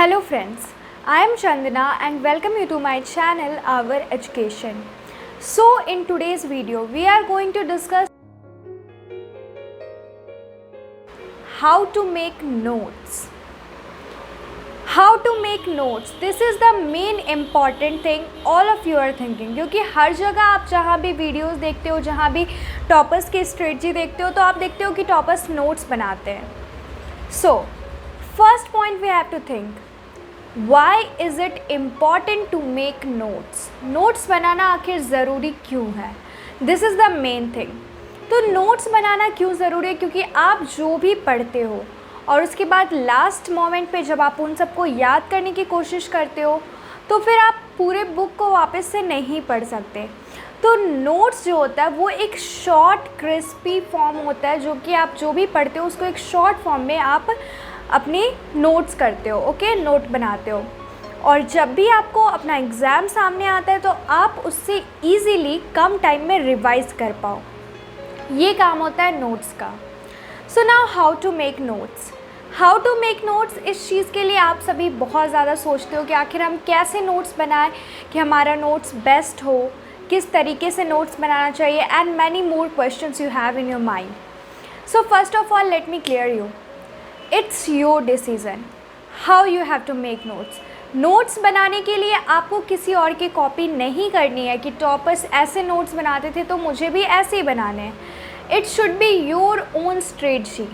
Hello friends, I am Chandana and welcome you to my channel Our Education. So in today's video we are going to discuss how to make notes. How to make notes. This is the main important thing all of you are thinking, क्योंकि हर जगह आप जहाँ भी videos देखते हो, जहाँ भी toppers की स्ट्रेटजी देखते हो, तो आप देखते हो कि टॉपर्स नोट्स बनाते हैं. So first point we have to think, why is it important to make notes? Notes बनाना आखिर ज़रूरी क्यों है? This is the main thing. तो नोट्स बनाना क्यों ज़रूरी है? क्योंकि आप जो भी पढ़ते हो और उसके बाद लास्ट मोमेंट पे जब आप उन सबको याद करने की कोशिश करते हो तो फिर आप पूरे बुक को वापस से नहीं पढ़ सकते. तो नोट्स जो होता है वो एक शॉर्ट क्रिस्पी फॉर्म होता है, जो कि आप जो भी पढ़ते हो उसको एक शॉर्ट फॉर्म में आप अपनी नोट्स करते हो. ओके, नोट बनाते हो, और जब भी आपको अपना एग्ज़ाम सामने आता है तो आप उससे ईज़िली कम टाइम में रिवाइज कर पाओ. ये काम होता है नोट्स का. So now how to make notes. How to make notes, इस चीज़ के लिए आप सभी बहुत ज़्यादा सोचते हो कि आखिर हम कैसे नोट्स बनाएं कि हमारा नोट्स बेस्ट हो, किस तरीके से नोट्स बनाना चाहिए, and many more questions you have in your mind. So first of all let me clear you, it's your decision how you have to make notes. Notes बनाने के लिए आपको किसी और की कॉपी नहीं करनी है कि टॉपर्स ऐसे नोट्स बनाते थे तो मुझे भी ऐसे ही बनाने हैं. It should be your own strategy.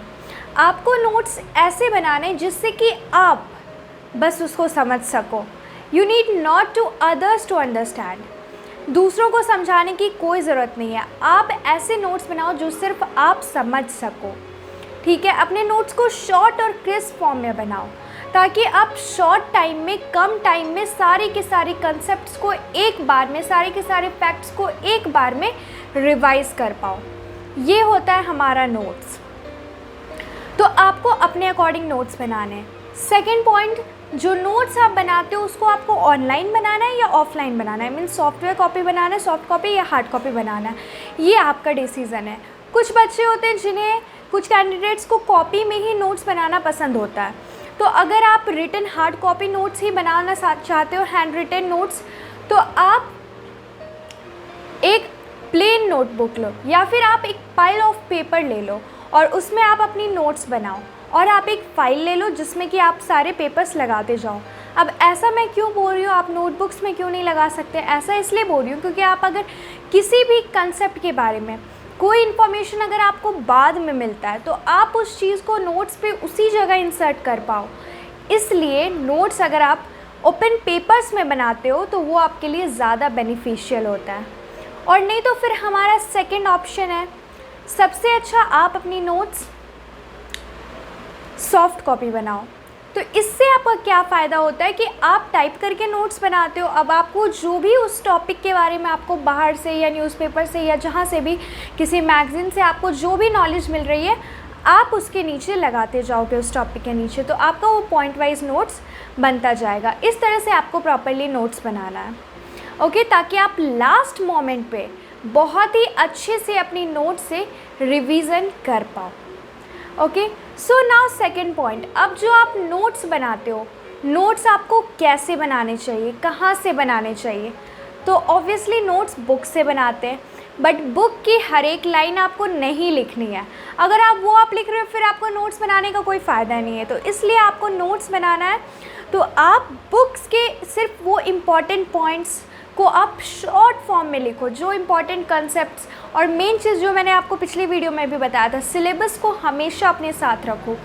आपको नोट्स ऐसे बनाने जिससे कि आप बस उसको समझ सको. You need not to others to understand. दूसरों को समझाने की कोई ज़रूरत नहीं है. आप ऐसे नोट्स बनाओ जो सिर्फ आप समझ सको. ठीक है, अपने नोट्स को शॉर्ट और क्रिस्प फॉर्म में बनाओ ताकि आप शॉर्ट टाइम में, कम टाइम में सारी के सारी कंसेप्ट्स को एक बार में, सारे के सारे फैक्ट्स को एक बार में रिवाइज कर पाओ. ये होता है हमारा नोट्स. तो आपको अपने अकॉर्डिंग नोट्स बनाने हैं. सेकेंड पॉइंट, जो नोट्स आप बनाते हो उसको आपको ऑनलाइन बनाना है या ऑफलाइन बनाना है, मीन सॉफ्टवेयर कॉपी बनाना है, सॉफ्ट कॉपी या हार्ड कॉपी बनाना है, ये आपका डिसीज़न है. कुछ बच्चे होते हैं जिन्हें, कुछ कैंडिडेट्स को कॉपी में ही नोट्स बनाना पसंद होता है. तो अगर आप रिटन हार्ड कॉपी नोट्स ही बनाना चाहते हो, हैंड रिटन नोट्स, तो आप एक प्लेन नोटबुक लो या फिर आप एक पाइल ऑफ पेपर ले लो और उसमें आप अपनी नोट्स बनाओ, और आप एक फ़ाइल ले लो जिसमें कि आप सारे पेपर्स लगाते जाओ. अब ऐसा मैं क्यों बोल रही हूँ, आप नोटबुक्स में क्यों नहीं लगा सकते? ऐसा इसलिए बोल रही हूँ क्योंकि आप अगर किसी भी कंसेप्ट के बारे में कोई इन्फॉर्मेशन अगर आपको बाद में मिलता है तो आप उस चीज़ को नोट्स पे उसी जगह इंसर्ट कर पाओ. इसलिए नोट्स अगर आप ओपन पेपर्स में बनाते हो तो वो आपके लिए ज़्यादा बेनिफिशियल होता है. और नहीं तो फिर हमारा सेकंड ऑप्शन है, सबसे अच्छा आप अपनी नोट्स सॉफ्ट कॉपी बनाओ. तो इससे आपका क्या फ़ायदा होता है कि आप टाइप करके नोट्स बनाते हो. अब आपको जो भी उस टॉपिक के बारे में आपको बाहर से या न्यूज़पेपर से या जहाँ से भी, किसी मैगज़ीन से आपको जो भी नॉलेज मिल रही है, आप उसके नीचे लगाते जाओगे उस टॉपिक के नीचे, तो आपका वो पॉइंट वाइज नोट्स बनता जाएगा. इस तरह से आपको प्रॉपरली नोट्स बनाना है. ओके, ताकि आप लास्ट मोमेंट पे बहुत ही अच्छे से अपनी नोट्स से रिवीजन कर पाओ. Okay, so now second point, अब जो आप नोट्स बनाते हो, नोट्स आपको कैसे बनाने चाहिए, कहाँ से बनाने चाहिए? तो ऑब्वियसली नोट्स बुक से बनाते हैं, बट बुक की हर एक लाइन आपको नहीं लिखनी है. अगर आप लिख रहे हो फिर आपको नोट्स बनाने का कोई फ़ायदा नहीं है. तो इसलिए आपको नोट्स बनाना है तो आप बुक्स के सिर्फ वो इम्पॉर्टेंट पॉइंट्स को आप शॉर्ट फॉर्म में लिखो, जो इम्पॉर्टेंट कंसेप्ट्स, और मेन चीज़ जो मैंने आपको पिछली वीडियो में भी बताया था, सिलेबस को हमेशा अपने साथ रखो.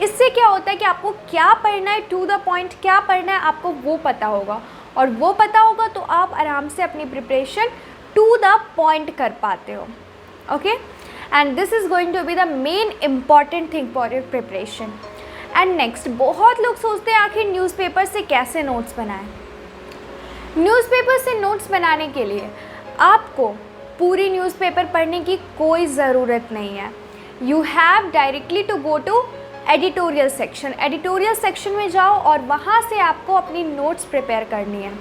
इससे क्या होता है कि आपको क्या पढ़ना है, टू द पॉइंट क्या पढ़ना है, आपको वो पता होगा, और वो पता होगा तो आप आराम से अपनी प्रिपरेशन टू द पॉइंट कर पाते हो. Okay, and this is going to be the main important thing for your preparation. And next, बहुत लोग सोचते हैं आखिर न्यूज़पेपर से कैसे नोट्स बनाएं. न्यूज़पेपर से नोट्स बनाने के लिए आपको पूरी न्यूज़पेपर पढ़ने की कोई ज़रूरत नहीं है. You have directly to go to editorial section. Editorial section में जाओ और वहाँ से आपको अपनी नोट्स प्रिपेयर करनी है.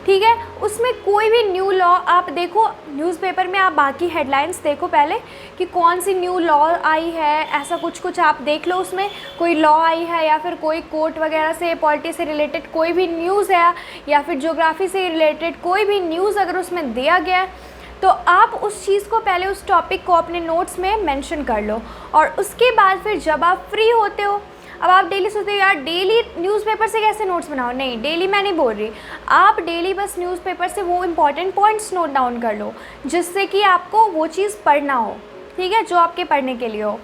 ठीक है। उसमें कोई भी न्यू लॉ आप देखो, न्यूज़पेपर में आप बाकी हेडलाइंस देखो पहले कि कौन सी न्यू लॉ आई है, ऐसा कुछ आप देख लो, उसमें कोई लॉ आई है या फिर कोई कोर्ट वगैरह से, पॉलिटी से रिलेटेड कोई भी न्यूज़ है या फिर ज्योग्राफी से रिलेटेड कोई भी न्यूज़ अगर उसमें दिया गया है तो आप उस चीज़ को पहले, उस टॉपिक को अपने नोट्स में मेंशन कर लो। और उसके बाद फिर जब आप फ्री होते हो, अब आप डेली सोचते हो यार डेली न्यूज़पेपर से कैसे नोट्स बनाओ, नहीं डेली मैं नहीं बोल रही, आप डेली बस न्यूज़पेपर से वो इम्पॉर्टेंट पॉइंट्स नोट डाउन कर लो जिससे कि आपको वो चीज़ पढ़ना हो, ठीक है, जो आपके पढ़ने के लिए हो।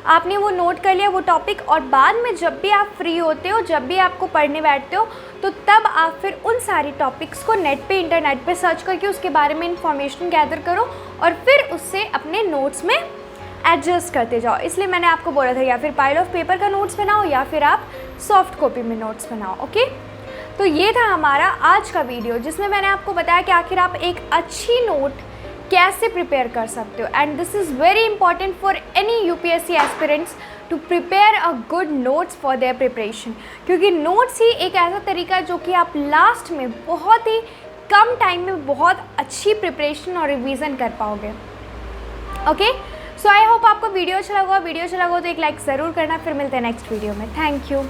आपने वो नोट कर लिया वो टॉपिक, और बाद में जब भी आप फ्री होते हो, जब भी आपको पढ़ने बैठते हो, तो तब आप फिर उन सारी टॉपिक्स को नेट पे, इंटरनेट पे सर्च करके उसके बारे में इंफॉर्मेशन गैदर करो और फिर उससे अपने नोट्स में एडजस्ट करते जाओ। इसलिए मैंने आपको बोला था या फिर पाइल ऑफ पेपर का नोट्स बनाओ या फिर आप सॉफ्ट कॉपी में नोट्स बनाओ। ओके, तो ये था हमारा आज का वीडियो जिसमें मैंने आपको बताया कि आखिर आप एक अच्छी नोट कैसे प्रिपेयर कर सकते हो। And this is very important for any UPSC aspirants to prepare a good notes for their preparation, क्योंकि नोट्स ही एक ऐसा तरीका है जो कि आप लास्ट में बहुत ही कम टाइम में बहुत अच्छी प्रिपरेशन और रिवीजन कर पाओगे। ओके, सो आई होप आपको वीडियो अच्छा लगा तो एक लाइक ज़रूर करना। फिर मिलते हैं नेक्स्ट वीडियो में। Thank you.